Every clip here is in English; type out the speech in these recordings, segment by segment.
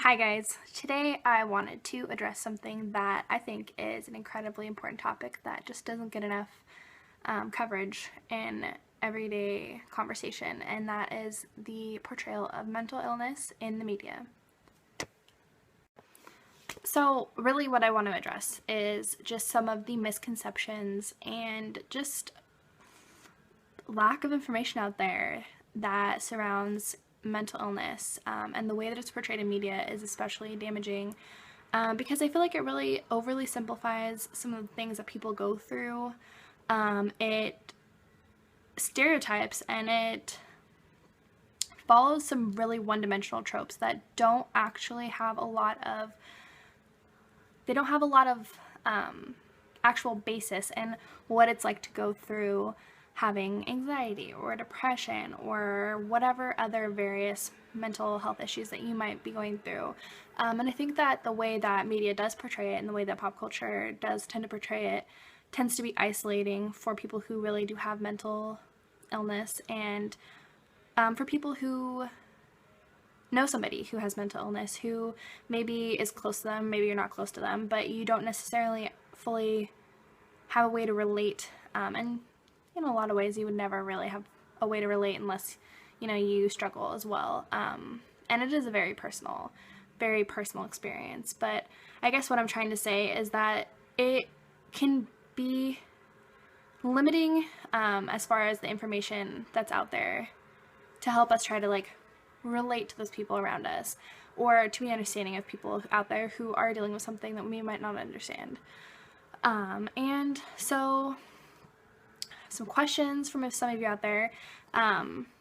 Hi guys, today I wanted to address something that I think is an incredibly important topic that just doesn't get enough coverage in everyday conversation, and that is the portrayal of mental illness in the media. So really what I want to address is just some of the misconceptions and just lack of information out there that surrounds mental illness, and the way that it's portrayed in media is especially damaging, because I feel like it really overly simplifies some of the things that people go through. It stereotypes and it follows some really one-dimensional tropes that don't actually have a lot of actual basis in what it's like to go through having anxiety or depression or whatever other various mental health issues that you might be going through. And I think that the way that media does portray it and the way that pop culture does tend to portray it tends to be isolating for people who really do have mental illness, and for people who know somebody who has mental illness, who maybe is close to them, maybe you're not close to them, but you don't necessarily fully have a way to relate. And in a lot of ways, you would never really have a way to relate unless, you struggle as well. And it is a very personal experience. But I guess what I'm trying to say is that it can be limiting, as far as the information that's out there to help us try to relate to those people around us, or to be understanding of people out there who are dealing with something that we might not understand. And so some questions from some of you out there,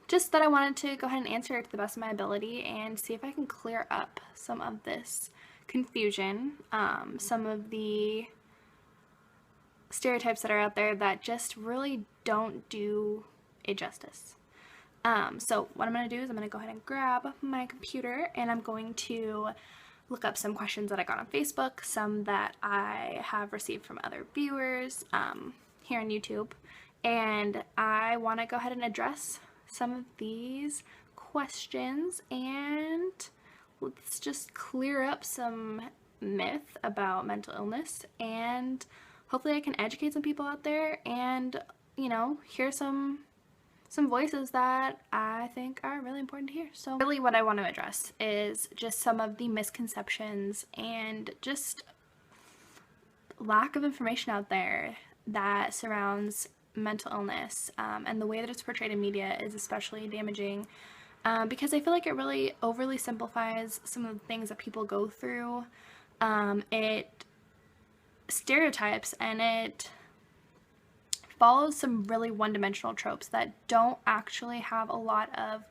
just that I wanted to go ahead and answer to the best of my ability and see if I can clear up some of this confusion, some of the stereotypes that are out there that just really don't do it justice. So what I'm going to do is I'm going to go ahead and grab my computer and I'm going to look up some questions that I got on Facebook, some that I have received from other viewers here on YouTube, and I want to go ahead and address some of these questions, and let's just clear up some myth about mental illness, and hopefully I can educate some people out there and, hear some voices that I think are really important to hear. So really what I want to address is just some of the misconceptions and just lack of information out there that surrounds mental illness, and the way that it's portrayed in media is especially damaging, because I feel like it really overly simplifies some of the things that people go through. It stereotypes and it follows some really one-dimensional tropes that don't actually have a lot of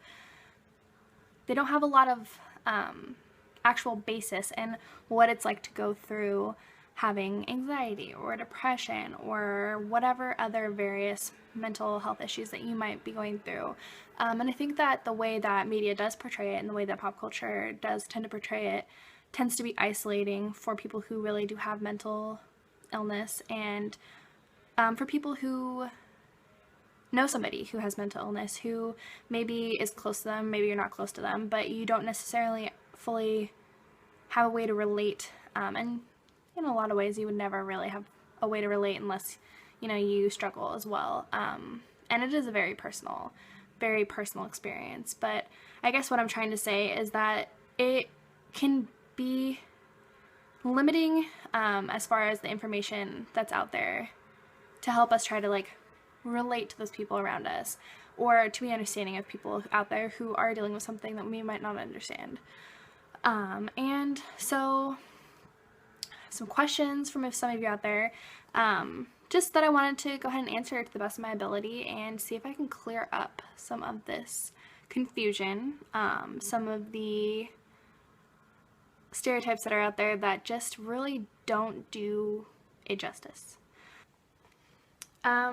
actual basis in what it's like to go through having anxiety or depression or whatever other various mental health issues that you might be going through. And I think that the way that media does portray it and the way that pop culture does tend to portray it tends to be isolating for people who really do have mental illness, and for people who know somebody who has mental illness, who maybe is close to them, maybe you're not close to them, but you don't necessarily fully have a way to relate. And in a lot of ways, you would never really have a way to relate unless, you struggle as well. And it is a very personal experience. But I guess what I'm trying to say is that it can be limiting, as far as the information that's out there to help us try to relate to those people around us, or to be understanding of people out there who are dealing with something that we might not understand. And so some questions from some of you out there, just that I wanted to go ahead and answer to the best of my ability and see if I can clear up some of this confusion, some of the stereotypes that are out there that just really don't do it justice.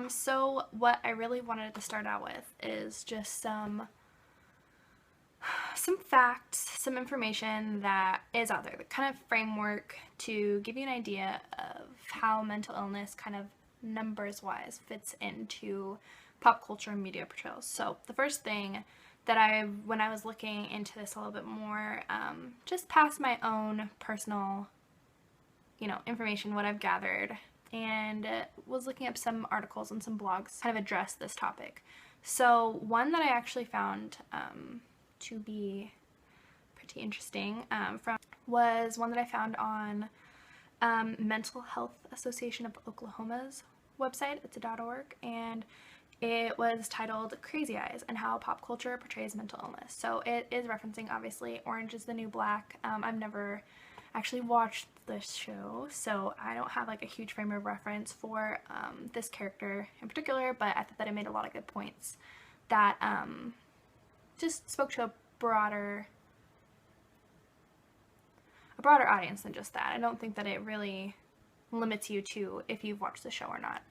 So what I really wanted to start out with is just some facts, some information that is out there, the kind of framework to give you an idea of how mental illness kind of numbers wise fits into pop culture and media portrayals. So the first thing when I was looking into this a little bit more, just past my own personal, information, what I've gathered, and was looking up some articles and some blogs kind of address this topic. So one that I actually found to be pretty interesting was one that I found on Mental Health Association of Oklahoma's website. It's a .org, and it was titled Crazy Eyes and How Pop Culture Portrays Mental Illness. So it is referencing, obviously, Orange is the New Black. I've never actually watched this show, so I don't have like a huge frame of reference for this character in particular, but I thought that it made a lot of good points that just spoke to a broader audience than just that. I don't think that it really limits you to if you've watched the show or not.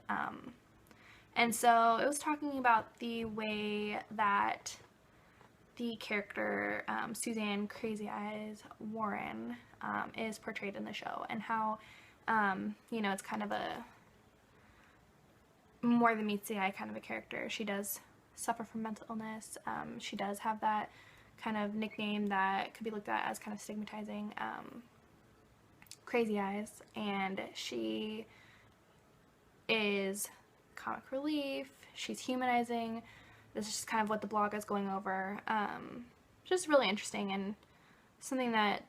And so it was talking about the way that the character Suzanne Crazy Eyes Warren is portrayed in the show, and how it's kind of a more than meets the eye kind of a character. She does suffer from mental illness. She does have that kind of nickname that could be looked at as kind of stigmatizing, Crazy Eyes, and she is comic relief. She's humanizing. This is just kind of what the blog is going over. Just really interesting and something that,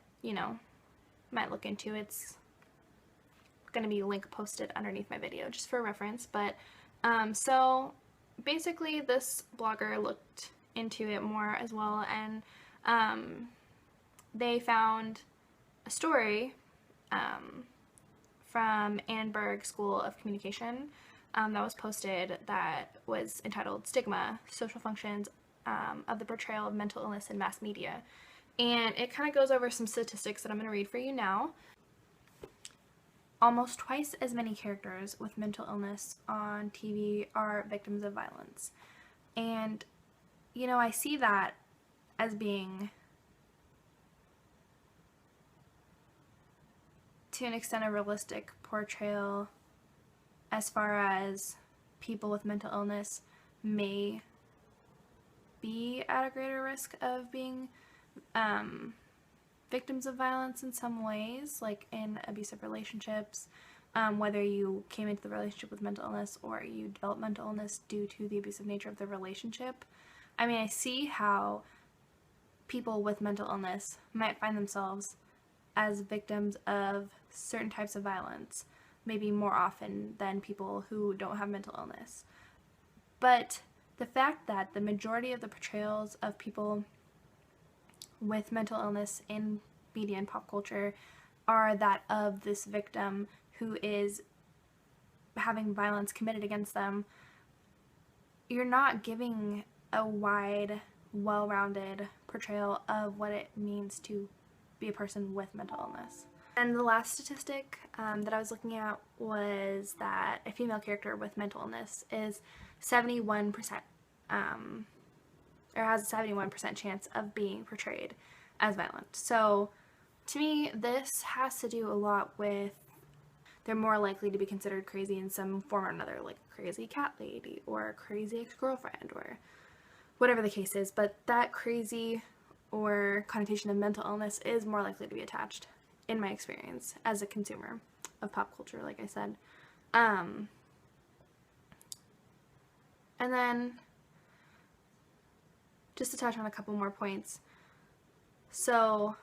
might look into. It's going to be link posted underneath my video just for reference. But so basically this blogger looked into it more as well, and they found a story from Annenberg School of Communication that was posted that was entitled Stigma, Social Functions of the Portrayal of Mental Illness in Mass Media. And it kind of goes over some statistics that I'm going to read for you now. Almost twice as many characters with mental illness on TV are victims of violence. And, I see that as being, to an extent, a realistic portrayal as far as people with mental illness may be at a greater risk of being victims of violence in some ways, like in abusive relationships, whether you came into the relationship with mental illness or you developed mental illness due to the abusive nature of the relationship. I mean, I see how people with mental illness might find themselves as victims of certain types of violence, maybe more often than people who don't have mental illness. But the fact that the majority of the portrayals of people with mental illness in media and pop culture are that of this victim who is having violence committed against them, you're not giving a wide, well-rounded portrayal of what it means to be a person with mental illness. And the last statistic that I was looking at was that a female character with mental illness is 71%, or has a 71% chance of being portrayed as violent. So to me, this has to do a lot with they're more likely to be considered crazy in some form or another, like crazy cat lady or crazy ex-girlfriend or whatever the case is, but that crazy or connotation of mental illness is more likely to be attached, in my experience, as a consumer of pop culture, like I said. And then, just to touch on a couple more points. So,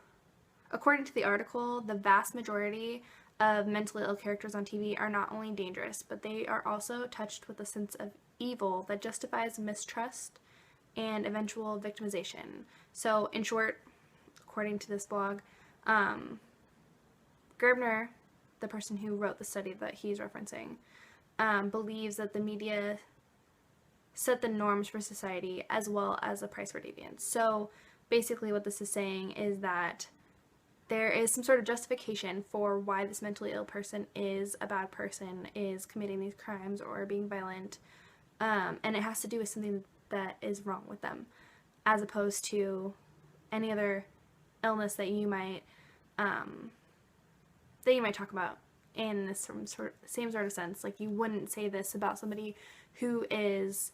according to the article, the vast majority of mentally ill characters on TV are not only dangerous, but they are also touched with a sense of evil that justifies mistrust and eventual victimization. So, in short, according to this blog, Gerbner, the person who wrote the study that he's referencing, believes that the media set the norms for society as well as the price for deviance. So basically what this is saying is that there is some sort of justification for why this mentally ill person is a bad person, is committing these crimes or being violent, and it has to do with something that is wrong with them, as opposed to any other illness that you might talk about in this same sort of sense. Like, you wouldn't say this about somebody who is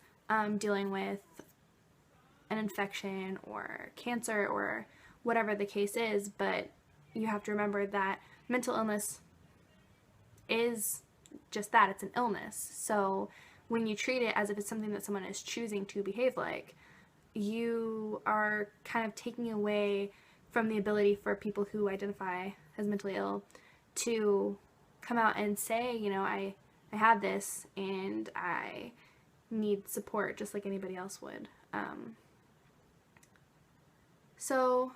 dealing with an infection or cancer or whatever the case is, but you have to remember that mental illness is just that, it's an illness. So when you treat it as if it's something that someone is choosing to behave like, you are kind of taking away from the ability for people who identify as mentally ill to come out and say, you know, I have this and I need support just like anybody else would. So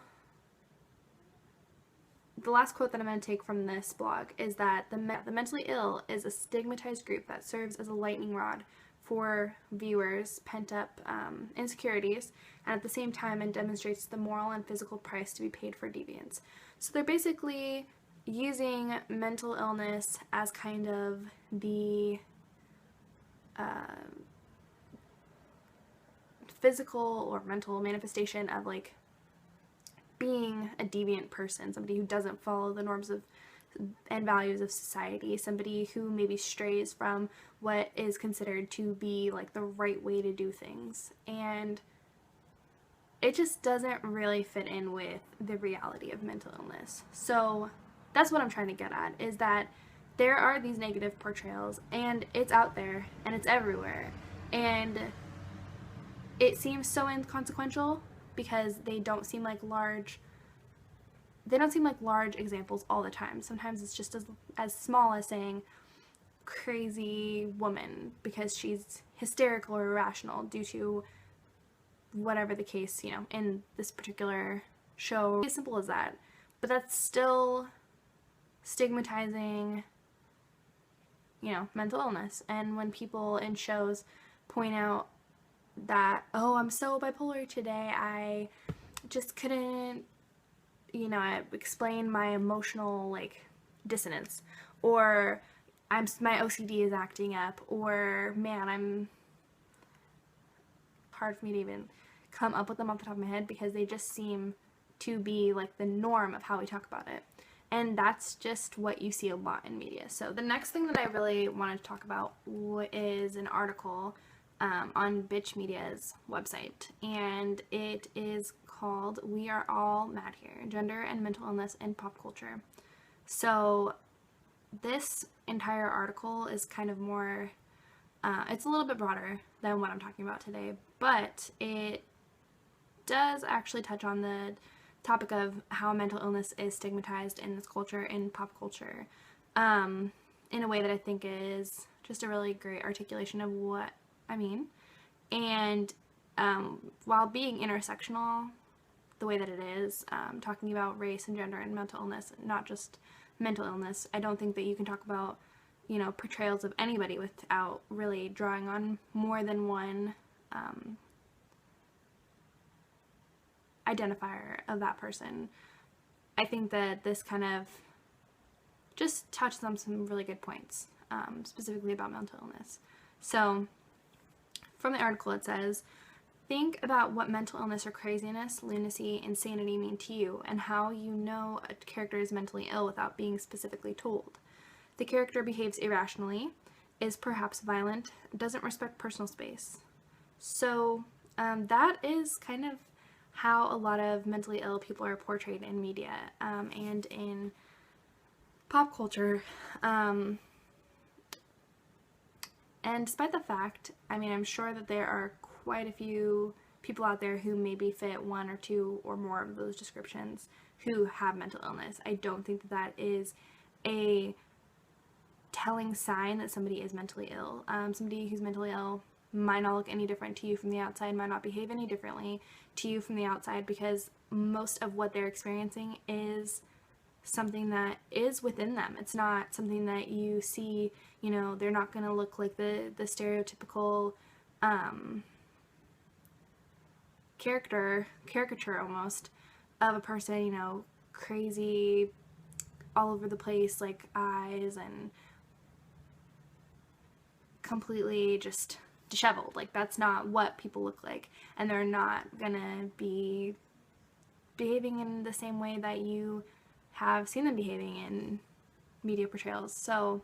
the last quote that I'm going to take from this blog is that the mentally ill is a stigmatized group that serves as a lightning rod for viewers' pent-up insecurities, and at the same time it demonstrates the moral and physical price to be paid for deviance. So they're basically using mental illness as kind of the physical or mental manifestation of like being a deviant person, somebody who doesn't follow the norms of and values of society, somebody who maybe strays from what is considered to be like the right way to do things. And it just doesn't really fit in with the reality of mental illness. So that's what I'm trying to get at, is that there are these negative portrayals and it's out there and it's everywhere. And it seems so inconsequential because they don't seem like large examples all the time. Sometimes it's just as small as saying crazy woman because she's hysterical or irrational due to whatever the case, you know, in this particular show. As simple as that. But that's still stigmatizing, you know, mental illness. And when people in shows point out that, oh, I'm so bipolar today, I just couldn't, you know, explain my emotional like dissonance, or my OCD is acting up, or man, I'm hard for me to even come up with them off the top of my head because they just seem to be like the norm of how we talk about it. And that's just what you see a lot in media. So the next thing that I really wanted to talk about is an article on Bitch Media's website, and it is called "We Are All Mad Here: Gender and Mental Illness in Pop Culture." So this entire article is kind of more, it's a little bit broader than what I'm talking about today, but it does actually touch on the topic of how mental illness is stigmatized in this culture, in pop culture, in a way that I think is just a really great articulation of what I mean. And while being intersectional the way that it is, talking about race and gender and mental illness, not just mental illness, I don't think that you can talk about, you know, portrayals of anybody without really drawing on more than one identifier of that person. I think that this kind of just touches on some really good points, specifically about mental illness. So from the article it says, think about what mental illness or craziness, lunacy, insanity mean to you, and how you know a character is mentally ill without being specifically told. The character behaves irrationally, is perhaps violent, doesn't respect personal space. So that is kind of how a lot of mentally ill people are portrayed in media and in pop culture. And despite the fact, I mean, I'm sure that there are quite a few people out there who maybe fit one or two or more of those descriptions who have mental illness. I don't think that that is a telling sign that somebody is mentally ill. Somebody who's mentally ill might not look any different to you from the outside, might not behave any differently to you from the outside, because most of what they're experiencing is something that is within them. It's not something that you see, you know, they're not going to look like the stereotypical caricature almost of a person, you know, crazy, all over the place, like eyes and completely just disheveled. Like, that's not what people look like, and they're not gonna be behaving in the same way that you have seen them behaving in media portrayals. So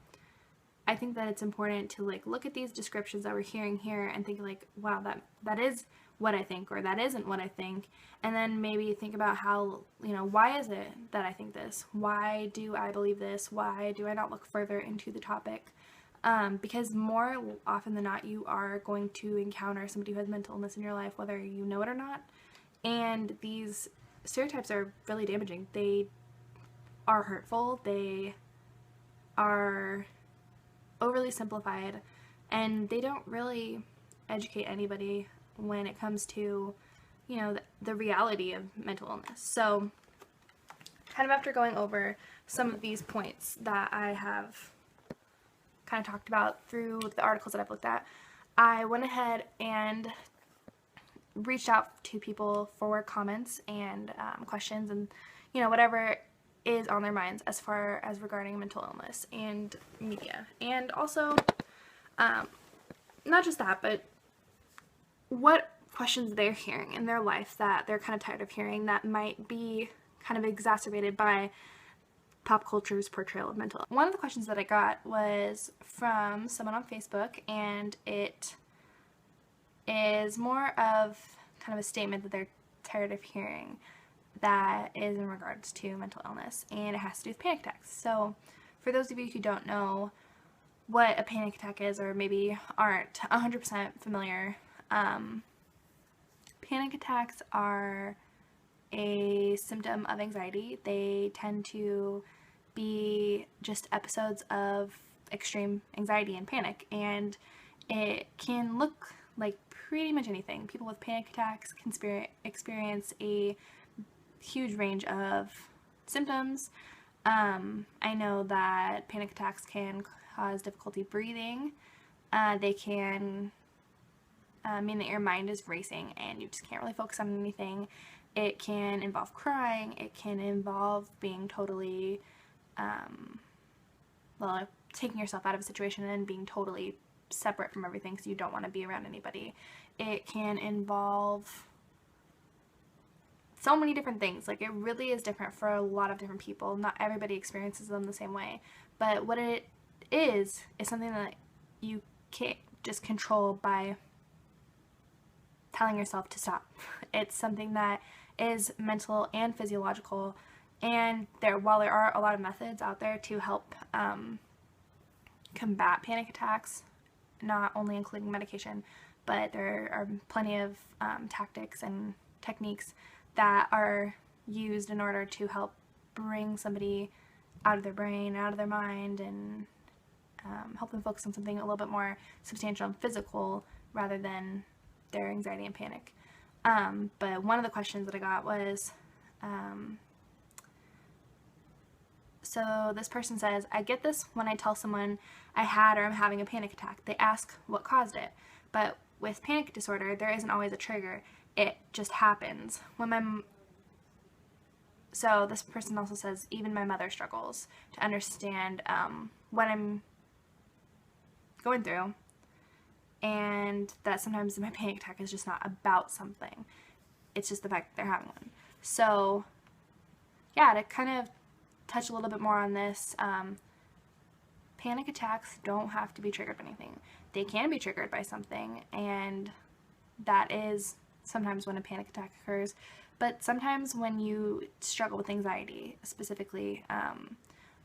I think that it's important to like look at these descriptions that we're hearing here and think like, wow, that is what I think, or that isn't what I think, and then maybe think about how, why is it that I think this? Why do I believe this? Why do I not look further into the topic? Because more often than not, you are going to encounter somebody who has mental illness in your life, whether you know it or not. And these stereotypes are really damaging. They are hurtful. They are overly simplified, and they don't really educate anybody when it comes to, the reality of mental illness. So, kind of after going over some of these points that I have kind of talked about through the articles that I've looked at, I went ahead and reached out to people for comments and questions and, whatever is on their minds as far as regarding mental illness and media. And also, not just that, but what questions they're hearing in their life that they're kind of tired of hearing that might be kind of exacerbated by pop culture's portrayal of mental illness. One of the questions that I got was from someone on Facebook, and it is more of kind of a statement that they're tired of hearing that is in regards to mental illness, and it has to do with panic attacks. So for those of you who don't know what a panic attack is, or maybe aren't 100% familiar, panic attacks are a symptom of anxiety. They tend to be just episodes of extreme anxiety and panic, and it can look like pretty much anything. People with panic attacks can experience a huge range of symptoms. I know that panic attacks can cause difficulty breathing. They can mean that your mind is racing and you just can't really focus on anything. It can involve crying. It can involve being totally, taking yourself out of a situation and being totally separate from everything because you don't want to be around anybody. It can involve so many different things. Like, it really is different for a lot of different people. Not everybody experiences them the same way. But what it is something that you can't just control by telling yourself to stop. It's something that is mental and physiological, and while there are a lot of methods out there to help combat panic attacks, not only including medication, but there are plenty of tactics and techniques that are used in order to help bring somebody out of their brain, out of their mind, and help them focus on something a little bit more substantial and physical rather than their anxiety and panic. But one of the questions that I got was, so this person says, I get this when I tell someone I had or I'm having a panic attack. They ask what caused it. But with panic disorder, there isn't always a trigger. It just happens. So this person also says, even my mother struggles to understand what I'm going through, and that sometimes my panic attack is just not about something. It's just the fact that they're having one. So yeah, to kind of touch a little bit more on this, panic attacks don't have to be triggered by anything. They can be triggered by something, and that is sometimes when a panic attack occurs. But sometimes when you struggle with anxiety specifically,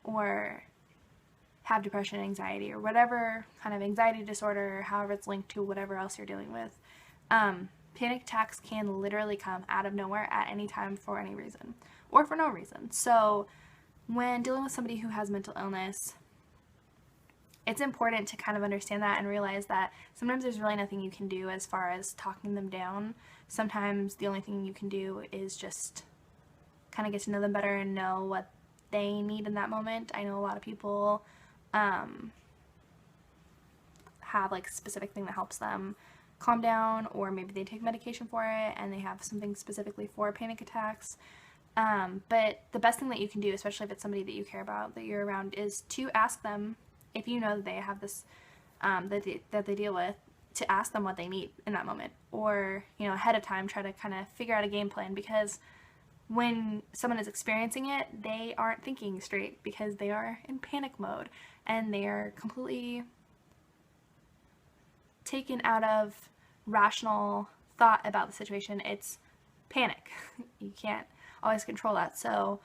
or have depression, anxiety, or whatever kind of anxiety disorder, however it's linked to whatever else you're dealing with, panic attacks can literally come out of nowhere at any time for any reason, or for no reason. So when dealing with somebody who has mental illness, it's important to kind of understand that and realize that sometimes there's really nothing you can do as far as talking them down. Sometimes the only thing you can do is just kind of get to know them better and know what they need in that moment. I know a lot of people have like a specific thing that helps them calm down, or maybe they take medication for it and they have something specifically for panic attacks. But the best thing that you can do, especially if it's somebody that you care about, that you're around, is to ask them, if you know that they have this, that they deal with, to ask them what they need in that moment, or, ahead of time, try to kind of figure out a game plan, because when someone is experiencing it, they aren't thinking straight because they are in panic mode and they are completely taken out of rational thought about the situation, it's panic. You can't always control that. So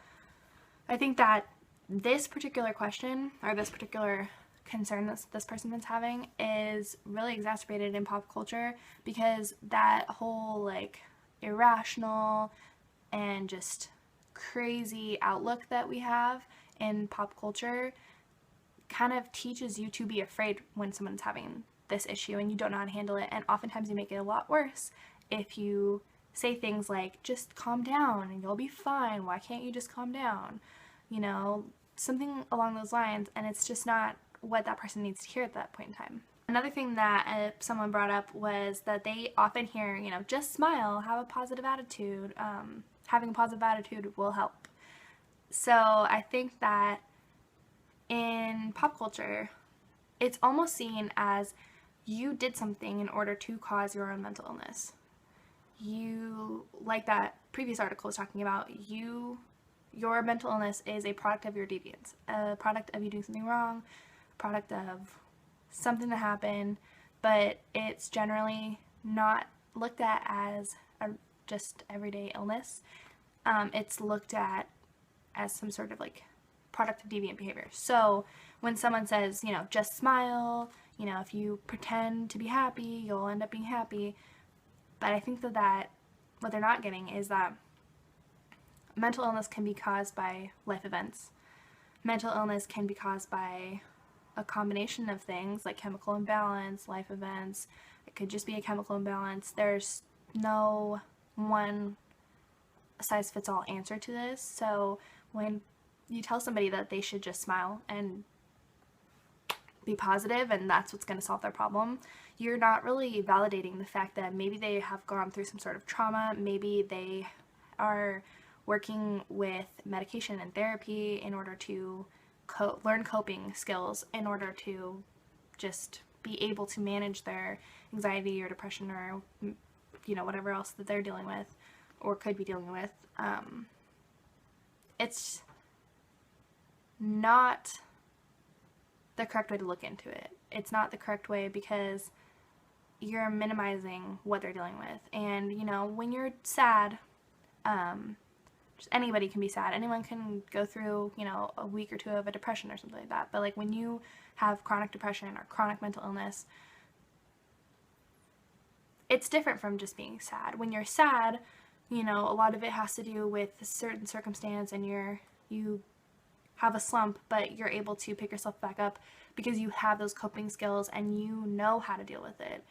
I think that this particular question, or this particular concern that this person is having, is really exacerbated in pop culture, because that whole like irrational and just crazy outlook that we have in pop culture kind of teaches you to be afraid when someone's having this issue and you don't know how to handle it. And oftentimes you make it a lot worse if you say things like, just calm down and you'll be fine, why can't you just calm down, you know, something along those lines. And it's just not what that person needs to hear at that point in time. Another thing that someone brought up was that they often hear, you know, just smile, have a positive attitude, having a positive attitude will help. So I think that in pop culture, it's almost seen as you did something in order to cause your own mental illness. You, like that previous article was talking about, your mental illness is a product of your deviance, a product of you doing something wrong, a product of something that happened, but it's generally not looked at as a just everyday illness. It's looked at as some sort of like product of deviant behavior. So when someone says, you know, just smile, you know, if you pretend to be happy, you'll end up being happy. But I think that what they're not getting is that mental illness can be caused by life events. Mental illness can be caused by a combination of things like chemical imbalance, life events. It could just be a chemical imbalance. There's no one size fits all answer to this. So when you tell somebody that they should just smile and be positive and that's what's going to solve their problem, you're not really validating the fact that maybe they have gone through some sort of trauma, maybe they are working with medication and therapy in order to learn coping skills in order to just be able to manage their anxiety or depression or, you know, whatever else that they're dealing with or could be dealing with. It's not the correct way to look into it. It's not the correct way because you're minimizing what they're dealing with. And, you know, when you're sad, just anybody can be sad. Anyone can go through, you know, a week or two of a depression or something like that. But like when you have chronic depression or chronic mental illness, it's different from just being sad. When you're sad, you know, a lot of it has to do with a certain circumstance and you have a slump, but you're able to pick yourself back up because you have those coping skills and you know how to deal with it.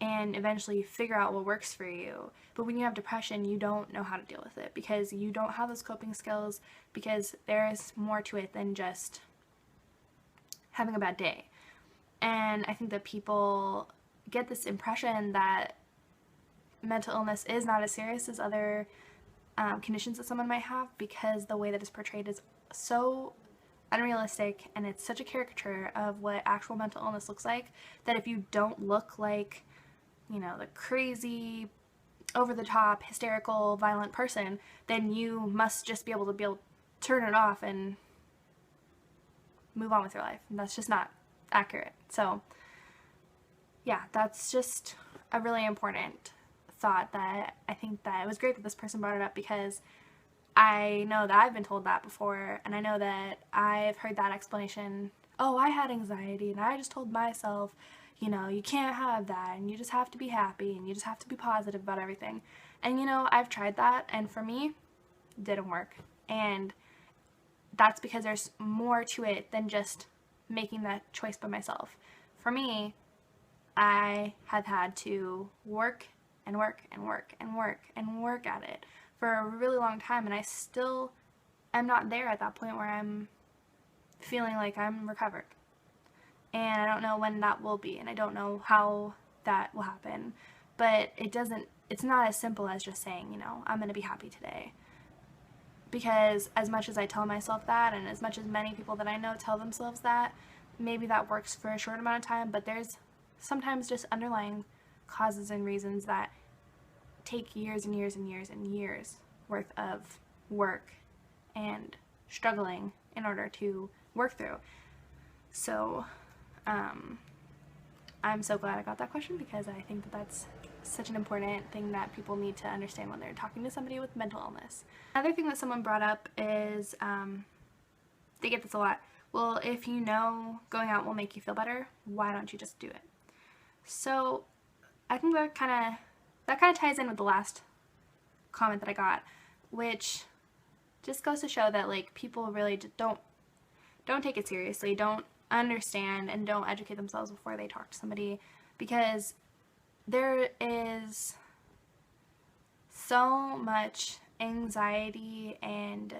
And eventually you figure out what works for you. But when you have depression, you don't know how to deal with it because you don't have those coping skills, because there is more to it than just having a bad day. And I think that people get this impression that mental illness is not as serious as other conditions that someone might have, because the way that it's portrayed is so unrealistic and it's such a caricature of what actual mental illness looks like, that if you don't look like, you know, the crazy, over-the-top, hysterical, violent person, then you must just be able to turn it off and move on with your life. And that's just not accurate. So yeah, that's just a really important thought that I think that it was great that this person brought it up, because I know that I've been told that before, and I know that I've heard that explanation, oh, I had anxiety and I just told myself, you know, you can't have that and you just have to be happy and you just have to be positive about everything. And you know, I've tried that, and for me, it didn't work. And that's because there's more to it than just making that choice by myself. For me, I have had to work and work and work and work and work at it for a really long time, and I still am not there at that point where I'm feeling like I'm recovered. And I don't know when that will be, and I don't know how that will happen, but it's not as simple as just saying, you know, I'm going to be happy today. Because as much as I tell myself that, and as much as many people that I know tell themselves that, maybe that works for a short amount of time, but there's sometimes just underlying causes and reasons that take years and years and years and years worth of work and struggling in order to work through. So I'm so glad I got that question, because I think that that's such an important thing that people need to understand when they're talking to somebody with mental illness. Another thing that someone brought up is, they get this a lot, well, if you know going out will make you feel better, why don't you just do it? So I think that kind of ties in with the last comment that I got, which just goes to show that like people really don't take it seriously, don't understand, and don't educate themselves before they talk to somebody, because there is so much anxiety and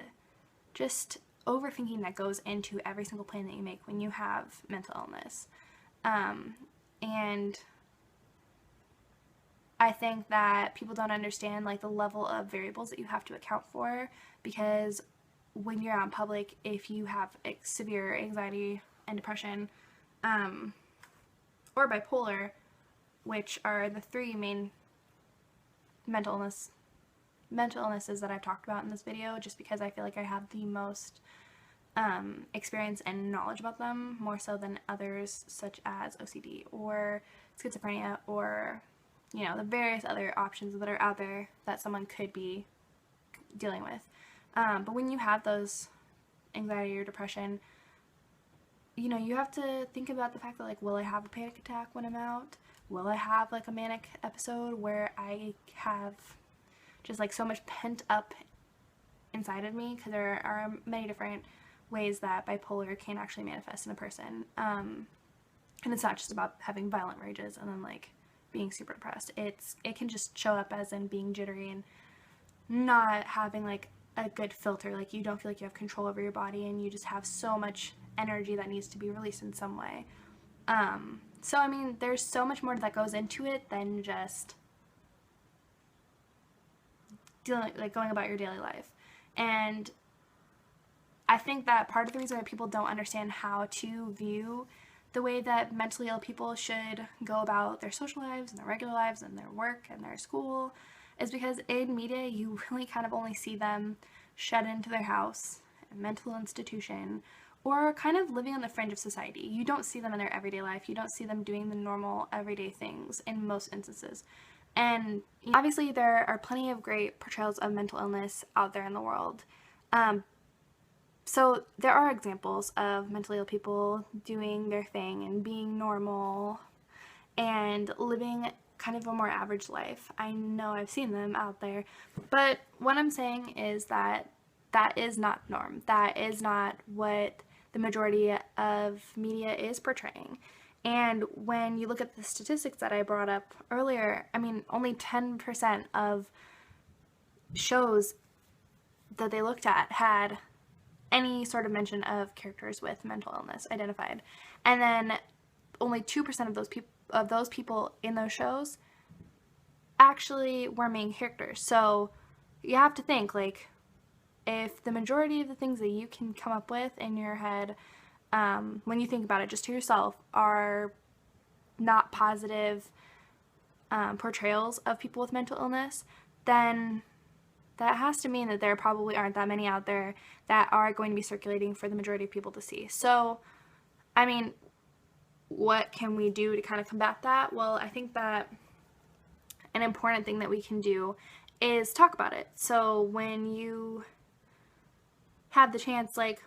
just overthinking that goes into every single plan that you make when you have mental illness. And I think that people don't understand like the level of variables that you have to account for, because when you're out in public, if you have severe anxiety and depression, or bipolar, which are the three main mental illnesses that I've talked about in this video, just because I feel like I have the most experience and knowledge about them, more so than others such as OCD or schizophrenia, or the various other options that are out there that someone could be dealing with. But when you have those anxiety or depression, you have to think about the fact that, like, will I have a panic attack when I'm out? Will I have, like, a manic episode where I have just, like, so much pent up inside of me? Because there are many different ways that bipolar can actually manifest in a person. And it's not just about having violent rages and then, like, being super depressed. It can just show up as in being jittery and not having, like, a good filter. Like, you don't feel like you have control over your body, and you just have so much energy that needs to be released in some way. So I mean, there's so much more that goes into it than just going about your daily life. And I think that part of the reason why people don't understand how to view the way that mentally ill people should go about their social lives and their regular lives and their work and their school is because in media you really kind of only see them shut into their house, a mental institution, or kind of living on the fringe of society. You don't see them in their everyday life. You don't see them doing the normal everyday things in most instances. And obviously there are plenty of great portrayals of mental illness out there in the world. So there are examples of mentally ill people doing their thing and being normal and living kind of a more average life. I know I've seen them out there, but what I'm saying is that that is not the norm. That is not what the majority of media is portraying. And when you look at the statistics that I brought up earlier, I mean, only 10% of shows that they looked at had any sort of mention of characters with mental illness identified. And then only 2% of those people in those shows actually were main characters. So you have to think, like, if the majority of the things that you can come up with in your head, when you think about it just to yourself, are not positive portrayals of people with mental illness, then that has to mean that there probably aren't that many out there that are going to be circulating for the majority of people to see. So, I mean, what can we do to kind of combat that? Well, I think that an important thing that we can do is talk about it. So when you have the chance, like,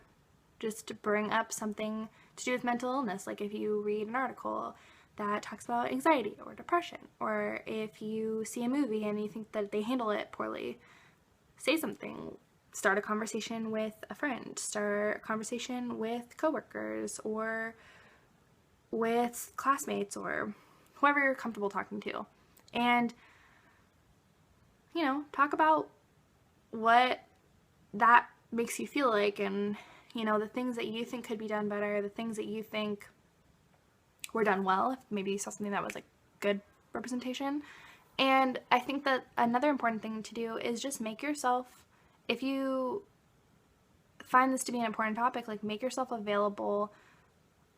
just to bring up something to do with mental illness, like if you read an article that talks about anxiety or depression, or if you see a movie and you think that they handle it poorly, say something. Start a conversation with a friend, start a conversation with coworkers or with classmates or whoever you're comfortable talking to. And, talk about what that makes you feel like, and, the things that you think could be done better, the things that you think were done well, if maybe you saw something that was like good representation. And I think that another important thing to do is just make yourself, if you find this to be an important topic, like, make yourself available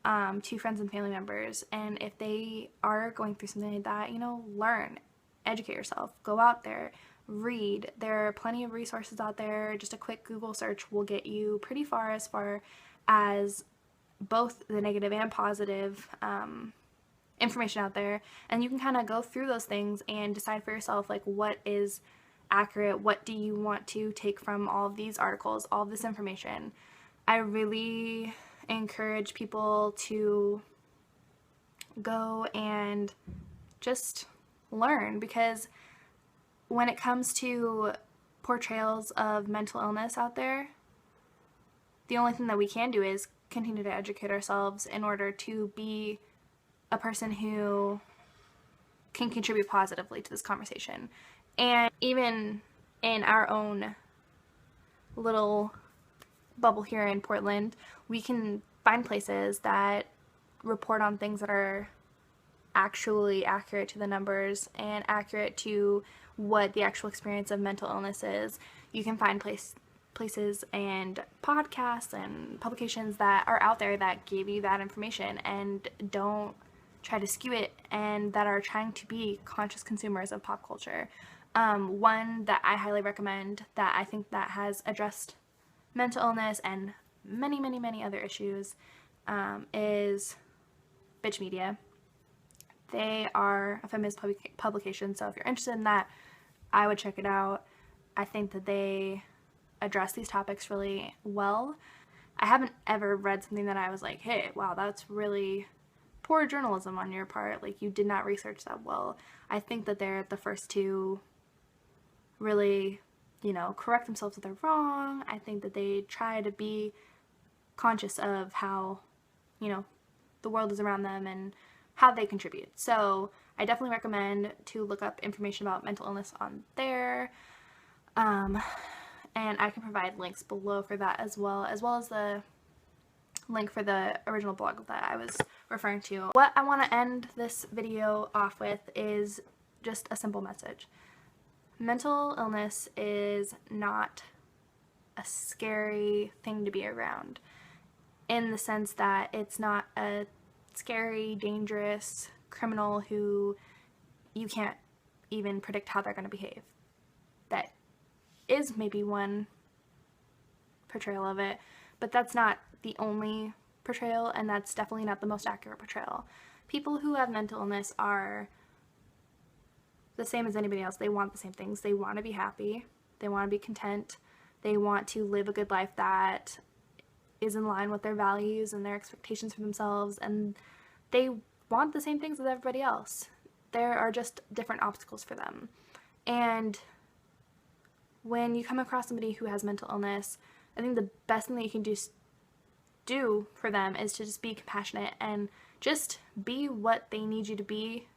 to friends and family members. And if they are going through something like that, learn, educate yourself, go out there, read. There are plenty of resources out there. Just a quick Google search will get you pretty far as both the negative and positive information out there, and you can kind of go through those things and decide for yourself, like, what is accurate, what do you want to take from all of these articles, all of this information. I really encourage people to go and just learn, because when it comes to portrayals of mental illness out there, the only thing that we can do is continue to educate ourselves in order to be a person who can contribute positively to this conversation. And even in our own little bubble here in Portland, we can find places that report on things that are actually accurate to the numbers and accurate to what the actual experience of mental illness is. You can find places and podcasts and publications that are out there that give you that information and don't try to skew it, and that are trying to be conscious consumers of pop culture. One that I highly recommend, that I think that has addressed mental illness and many, many, many other issues, is Bitch Media. They are a feminist publication, so if you're interested in that, I would check it out. I think that they address these topics really well. I haven't ever read something that I was like, hey, wow, that's really poor journalism on your part. Like, you did not research that well. I think that they're the first to really, correct themselves if they're wrong. I think that they try to be conscious of how, the world is around them and how they contribute. So I definitely recommend to look up information about mental illness on there. And I can provide links below for that as well as the link for the original blog that I was referring to. What I want to end this video off with is just a simple message. Mental illness is not a scary thing to be around, in the sense that it's not a scary, dangerous criminal who you can't even predict how they're going to behave. That is maybe one portrayal of it, but that's not the only portrayal, and that's definitely not the most accurate portrayal. People who have mental illness are the same as anybody else. They want the same things. They want to be happy. They want to be content. They want to live a good life that is in line with their values and their expectations for themselves, and they want the same things as everybody else. There are just different obstacles for them. And when you come across somebody who has mental illness, I think the best thing that you can do for them is to just be compassionate and just be what they need you to be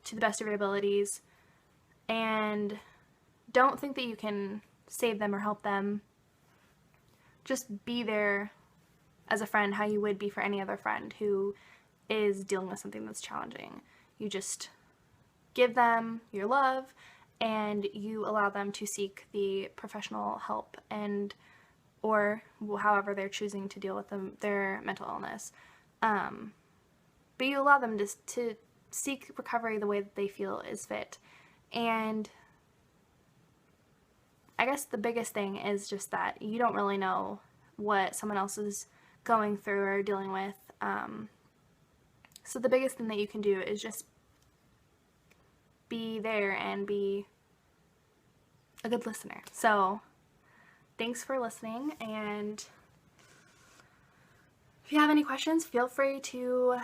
to the best of your abilities, and don't think that you can save them or help them. Just be there as a friend how you would be for any other friend who is dealing with something that's challenging. You just give them your love, and you allow them to seek the professional help or however they're choosing to deal with their mental illness. But you allow them to seek recovery the way that they feel is fit. And I guess the biggest thing is just that you don't really know what someone else is going through or dealing with. So the biggest thing that you can do is just be there and be a good listener. So thanks for listening, and if you have any questions, feel free to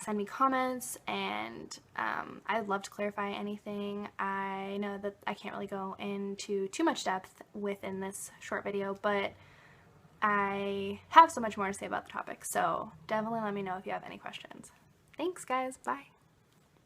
send me comments, and I'd love to clarify anything. I know that I can't really go into too much depth within this short video, but I have so much more to say about the topic, so definitely let me know if you have any questions. Thanks, guys. Bye.